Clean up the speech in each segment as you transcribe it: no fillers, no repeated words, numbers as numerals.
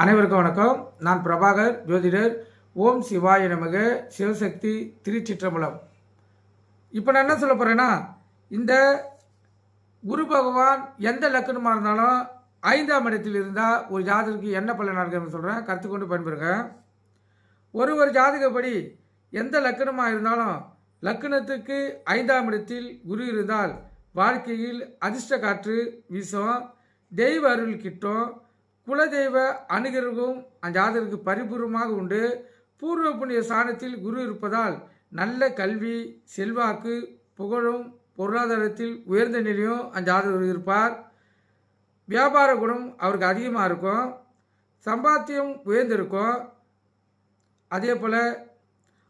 அனைவருக்கும் வணக்கம். நான் பிரபாகர் ஜோதிடர். ஓம் சிவாய நமக. சிவசக்தி திருச்சிற்றம்பலம். இப்போ நான் என்ன சொல்ல போகிறேன்னா, இந்த குரு பகவான் எந்த லக்கணமாக இருந்தாலும் 5ஆம் இடத்தில் இருந்தால் ஒரு ஜாதகருக்கு என்ன பலனாக இருக்குன்னு சொல்கிறேன். கற்றுக்கொண்டு பயன்பெறுங்க. ஒரு ஜாதகப்படி எந்த லக்கணமாக இருந்தாலும் லக்கணத்துக்கு 5ஆம் இடத்தில் குரு இருந்தால் வாழ்க்கையில் அதிர்ஷ்ட காற்று வீசும், தெய்வ அருள் கிட்டும், குலதெய்வ அனுகிரகம் அந்த ஜாதகருக்கு பரிபூர்ணமாக உண்டு. பூர்வ புண்ணிய ஸ்தானத்தில் குரு இருப்பதால் நல்ல கல்வி, செல்வாக்கு, புகழும், பொருளாதாரத்தில் உயர்ந்த நிலையும் அந்த ஜாதகர் இருப்பார். வியாபார குணம் அவருக்கு அதிகமாக இருக்கும். சம்பாத்தியம் உயர்ந்திருக்கும். அதே போல்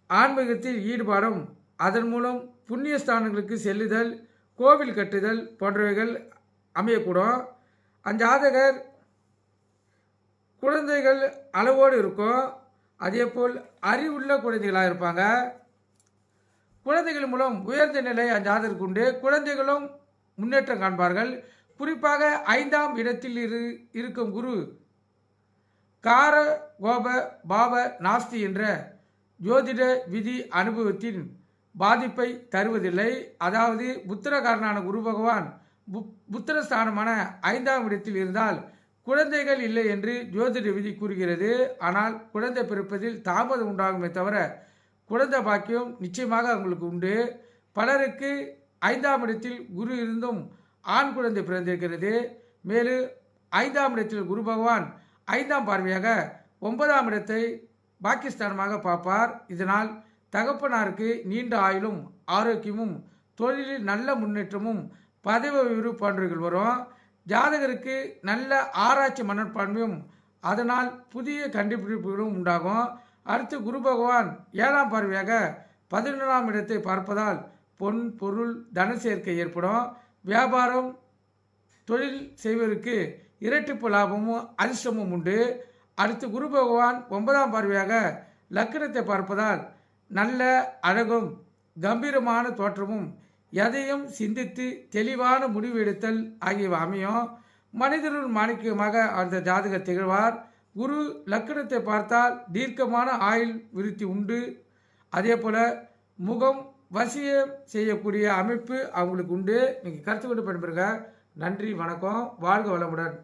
ஆன்மீகத்தில் ஈடுபாடும், அதன் மூலம் புண்ணிய ஸ்தானங்களுக்கு செல்லுதல், கோவில் கட்டுதல் போன்றவைகள் அமையக்கூடும். அந்த ஜாதகர் குழந்தைகள் அளவோடு இருக்கும். அதே போல் அறிவுள்ள குழந்தைகளாக இருப்பாங்க. குழந்தைகள் மூலம் உயர்ந்த நிலை அந்த ஜாதகருக்கு உண்டு. குழந்தைகளும் முன்னேற்றம் காண்பார்கள். குறிப்பாக 5ஆம் இடத்தில் இருக்கும் குரு கார கோப பாவ நாஸ்தி என்ற ஜோதிட விதி அனுபவத்தின் பாதிப்பை தருவதில்லை. அதாவது புத்திரகாரனான குரு பகவான் புத்திரஸ்தானமான 5ஆம் இடத்தில் இருந்தால் குழந்தைகள் இல்லை என்று ஜோதிட விதி கூறுகிறது. ஆனால் குழந்தை பிறப்பதில் தாமதம் உண்டாகுமே தவிர குழந்தை பாக்கியம் நிச்சயமாக அவங்களுக்கு உண்டு. பலருக்கு 5ஆம் இடத்தில் குரு இருந்தும் ஆண் குழந்தை பிறந்திருக்கிறது. மேலும் 5ஆம் இடத்தில் குரு பகவான் 5ஆம் பார்வையாக 9ஆம் இடத்தை பாக்கியஸ்தானமாக பார்ப்பார். இதனால் தகப்பனாருக்கு நீண்ட ஆயுளும் ஆரோக்கியமும் தொழிலில் நல்ல முன்னேற்றமும் பதவி உயர்வு போன்றவைகள் வரும். ஜாதகருக்கு நல்ல ஆராய்ச்சி மனப்பான்மையும் அதனால் புதிய கண்டுபிடிப்புகளும் உண்டாகும். அடுத்து குரு பகவான் 7ஆம் பார்வையாக 11ஆம் இடத்தை பார்ப்பதால் பொன் பொருள் தன சேர்க்கை ஏற்படும். வியாபாரம் தொழில் செய்வதற்கு இரட்டிப்பு லாபமும் அதிர்ஷ்டமும் உண்டு. அடுத்து குரு பகவான் 9ஆம் பார்வையாக லக்கணத்தை பார்ப்பதால் நல்ல அழகும் கம்பீரமான தோற்றமும் எதையும் சிந்தித்து தெளிவான முடிவு எடுத்தல் ஆகியவை அமையும். மனிதருள் மாணிக்கமாக அந்த ஜாதகர் திகழ்வார். குரு லக்கணத்தை பார்த்தால் தீர்க்கமான ஆயுள் விருத்தி உண்டு. அதே போல் முகம் வசியம் செய்யக்கூடிய அமைப்பு அவங்களுக்கு உண்டு. நீங்கள் கருத்து கொண்டு பயன்பெறுங்க. நன்றி, வணக்கம், வாழ்க வளமுடன்.